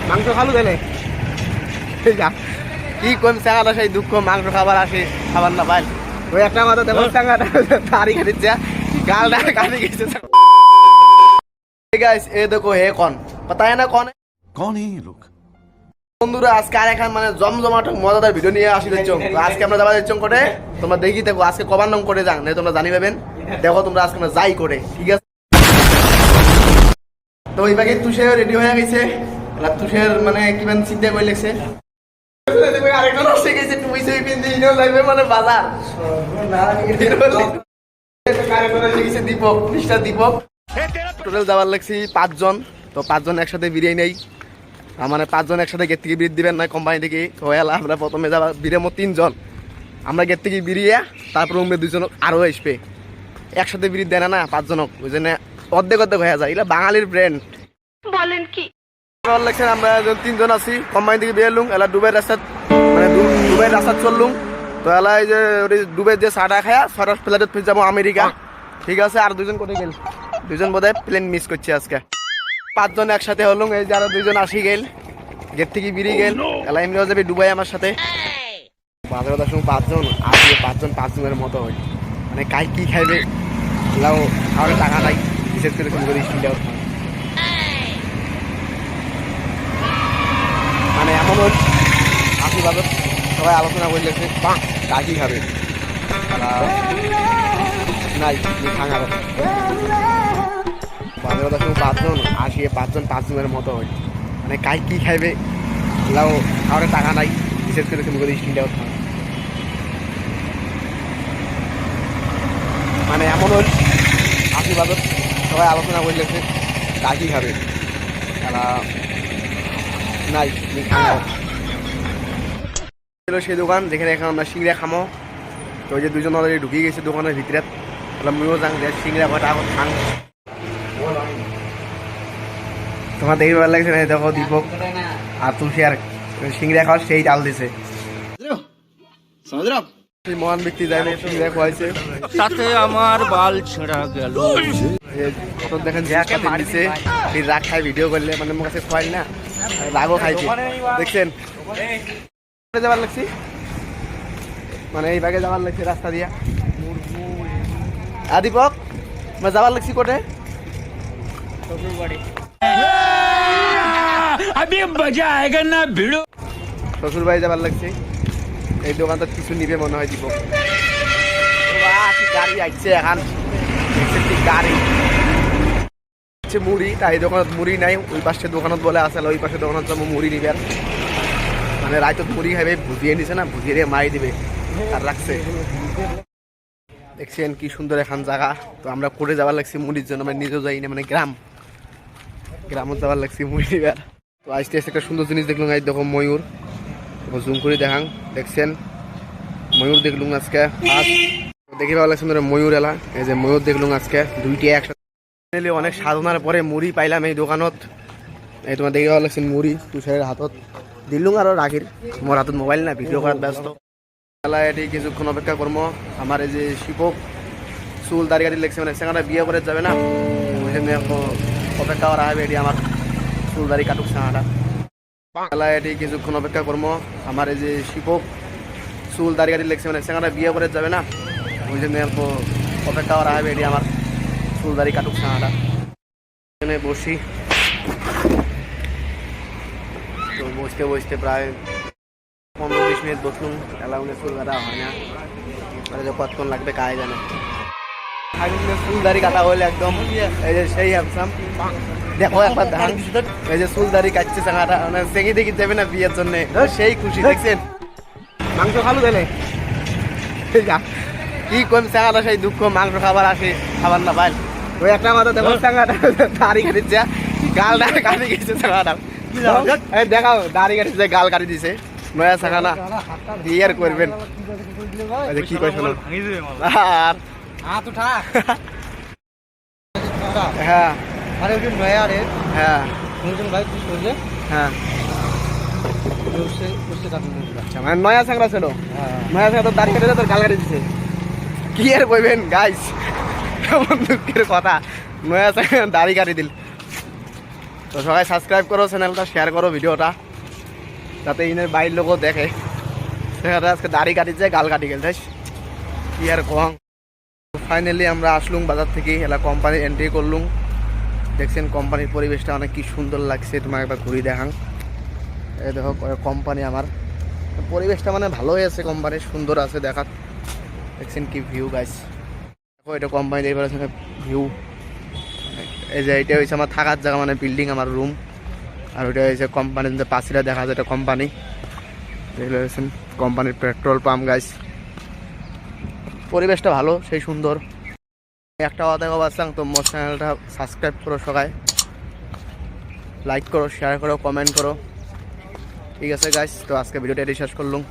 মাংস খালু তাহলে কি কোন চাঙাটা সেই দুঃখ মাংস খাবার আসে খাবার না পাই ওই একটা কথা দেখো চাঙাটা দাড়ি কাটিছে গালটা কাটি গেছে गाइस ये देखो है कौन पता है ना कौन है ये लोग বন্ধুরা আজকে আর এখন মানে জমজমাট মজাদার ভিডিও নিয়ে আসি দিচ্ছ আজকে আমরা যাবা দিচ্ছ করে তোমরা দেখি দেখো আজকে কবার নাম করে যান না তোমরা জানি পাবেন দেখো তোমরা আজকে আমরা যাই করে ঠিক আছে তো এই বাকি তুষের রেডি হয়ে গেছে আর তুষের মানে কিমান চিন্তা করে লেগছে আরেকজন আসে গেছে তুই সেই পিন দিনও যাইবে মানে বাজার কারেন্ট গেছে দীপক মিস্টার দীপক টোটাল যাবার লাগছি 5 জন তো 5 জন একসাথে বিরিয়ানি নেই মানে 5 জন একসাথে গেট থেকে বিরিয়ানি দিবেন না কোম্পানি থেকে তো আমরা প্রথমে যাবা বিরিয়ামো 3 জন আমরা গেট থেকে বিরিয়া তারপর উমরে 2 জন আরো আসবে একসাথে বিরিয়ানি দেয় না 5 জন ওই জন্য অর্ধেক অর্ধেক হয়ে যায় এটা বাঙালির ব্র্যান্ড বলেন কি লাগছে আমরা 3 জন আছি কোম্পানি থেকে বেরলুম এলা দুবাই রাস্তা মানে দুবাই রাস্তা চললুম তো এলা এই যে দুবাই যে সাটা খায়া সরাস প্লেটে ফিরে যাবো আমেরিকা ঠিক আছে আর 2 জন কোথায় গেল 2 জন বোধহয় প্লেন মিস করছে আজকে 5 জন একসাথে হলুম এই যারা 2 জন আসি গেল গেট থেকে বেরিয়ে গেল এলা এমনিও যাবে দুবাই আমার সাথে বাজার কথা শুনুন 5 জন আসবে 5 জনের মতো হয় মানে কাই কি খাইবে লাও আর টাকা নাই বিশেষ করে শুরু করে স্টিল আউট মানে এমন আপনি বাজার সবাই আলোচনা করে লেগেছে কাকি খাবে নাই ভাঙা বাজার কথা শুনুন 5 জন আসিয়ে 5 জনের মতো হয় মানে কাই কি খাইবে লাও আর টাকা নাই বিশেষ করে শুরু করে স্টিল আউট মানে এমন আপনি বাজার সবাই আলোচনা করে লেগেছে কাকি খাবে নাই সেই দোকান যেখানে এখন আমরা সিংড়া খামো তো ওই যে 2 জন অলরেডি ঢুকিয়ে গেছে দোকানের ভিতরে ময়ও যাং যে সিংড়া কটা এখন খাং তোমার দেখি ভালো লাগছে না দেখো দীপক আর তুলসী আর সিংড়া খাওয়া সেই ডাল দিছে মহান ব্যক্তি যাই সিংড়া খোয়াইছে তাতে আমার বাল ছেঁড়া গেল কত দেখেন যে দিছে সেই রাগ খাই ভিডিও করলে মানে আমার কাছে খোয়াই না রাগও খাইছে দেখছেন যাবার লাগছি মানে এই ভাগে যাবার লাগছে রাস্তা দিয়া দীপক মানে যাবার লাগছি কোটে শ্বশুর বাড়ি যাবার লাগছে এই দোকানটা কিছু নিবে মনে হয় দীপক গাড়ি আসছে এখন গাড়ি মুড়ি তাই দোকানত মুড়ি নাই ওই পাশে দোকানত বলে আসলে ওই পাশে দোকানত যাবো মুড়ি নিবে মানে রাইতত মুড়ি খাইবে ভুজিয়ে নিছে না ভুজিয়ে মারি দিবে আর রাখছে দেখছেন কি সুন্দর এখন জায়গা তো আমরা করে যাবার লাগছি মুড়ির জন্য মানে নিজেও যাই না মানে গ্রামত যাবার লাগছি মুড়ি নিবার তো আসতে আসতে একটা সুন্দর জিনিস দেখলাম এই দেখো ময়ূর জুম করে দেখাং দেখছেন ময়ূর দেখলুম আজকে দেখি ভালো লাগছে ময়ূর এলা এই যে ময়ূর দেখলুম আজকে দুইটি একসাথে অনেক সাধনার পরে মুড়ি পাইলাম এই দোকানত এই তোমার দেখি ভালো লাগছে মুড়ি তুষারের হাতত দিলুম আর রাখির মোর হাতত মোবাইল না ভিডিও করার ব্যস্ত এটি কিছুক্ষণ অপেক্ষা করবো আমার এই যে শিপক চুল দাড়ি গাড়ি লেগছে মানে সেখানে বিয়ে করে যাবে না ওই জন্য অপেক্ষা করা হবে এটি আমার চুল দাড়ি কাটুক সাহাটা এটি কিছুক্ষণ অপেক্ষা করবো আমার এই যে শিপক চুল দাড়ি গাড়ি লেগছে মানে সেখানে বিয়ে করে যাবে না ওই জন্য অপেক্ষা করা হবে এটি আমার চুল দাড়ি কাটুক সাহাটা এখানে বসি তো বসতে বসতে প্রায় 15-20 মিনিট বসলুম এলাউনে চুল কাটা হয় না যে কতক্ষণ লাগবে কাজ জানে চুল দাড়ি কাটা হলে একদম এই যে সেই হ্যামসাম দেখো একবার ধান এই যে চুল দাড়ি কাটছে চাঙাটা মানে চেঙে দেখি যাবে না বিয়ের জন্য সেই খুশি দেখছেন মাংস খালু তাহলে কি কোন চাঙাটা সেই দুঃখ মাংস খাবার আসে খাবার না পাই ওই একটা কথা দেখো চাঙাটা দাড়ি কাটিছে গালটা কাটি গেছে চাঙাটা দেখাও দাড়ি কাটিছে গাল কাটি দিছে নয়া চাঙানা ইয়ার করবেন কি কয় শোনো আর হ্যাঁ নয়া রে হ্যাঁ ভাই কি করলে হ্যাঁ মানে নয়া চাংরা ছিল নয়া চাংরা তোর দাড়ি কেটে তোর গাল কাটি দিছে কি আর কইবেন গাইস এমন দুঃখের কথা নয়া চাংরা দাড়ি কাটি দিল তো সবাই সাবস্ক্রাইব করো, চ্যানেলটা শেয়ার করো ভিডিওটা, যাতে ইনের বাইরের লোকও দেখে। সেখানে আজকে দাড়ি কাটিছে, গাল কাটি গেল কি আর কম। ফাইনালি আমরা আসলুম বাজার থেকে, এলা কোম্পানি এন্ট্রি করলুম। দেখছেন কোম্পানির পরিবেশটা অনেক কি সুন্দর লাগছে, তোমার একবার ঘুরি দেখাং। এই দেখো কোম্পানি, আমার পরিবেশটা মানে ভালো হয়েছে, কোম্পানির সুন্দর আছে দেখার। দেখছেন কি ভিউ গাইস, দেখো এটা কোম্পানি এবার ভিউ। এই যে এটা হয়েছে আমার থাকার জায়গা, মানে বিল্ডিং, আমার রুম। আর ওইটা হয়েছে কোম্পানির যে পাশিরা দেখা যায়, এটা কোম্পানি। এগুলো হয়েছে কোম্পানির পেট্রোল পাম্প গাইস। পরিবেশটা ভালো, সেই সুন্দর। একটা কথা বাঁচলাম, তো মোর চ্যানেলটা সাবস্ক্রাইব করো সবাই, লাইক করো, শেয়ার করো, কমেন্ট করো। ঠিক আছে গাইস, তো আজকে ভিডিওটা শেষ করলাম।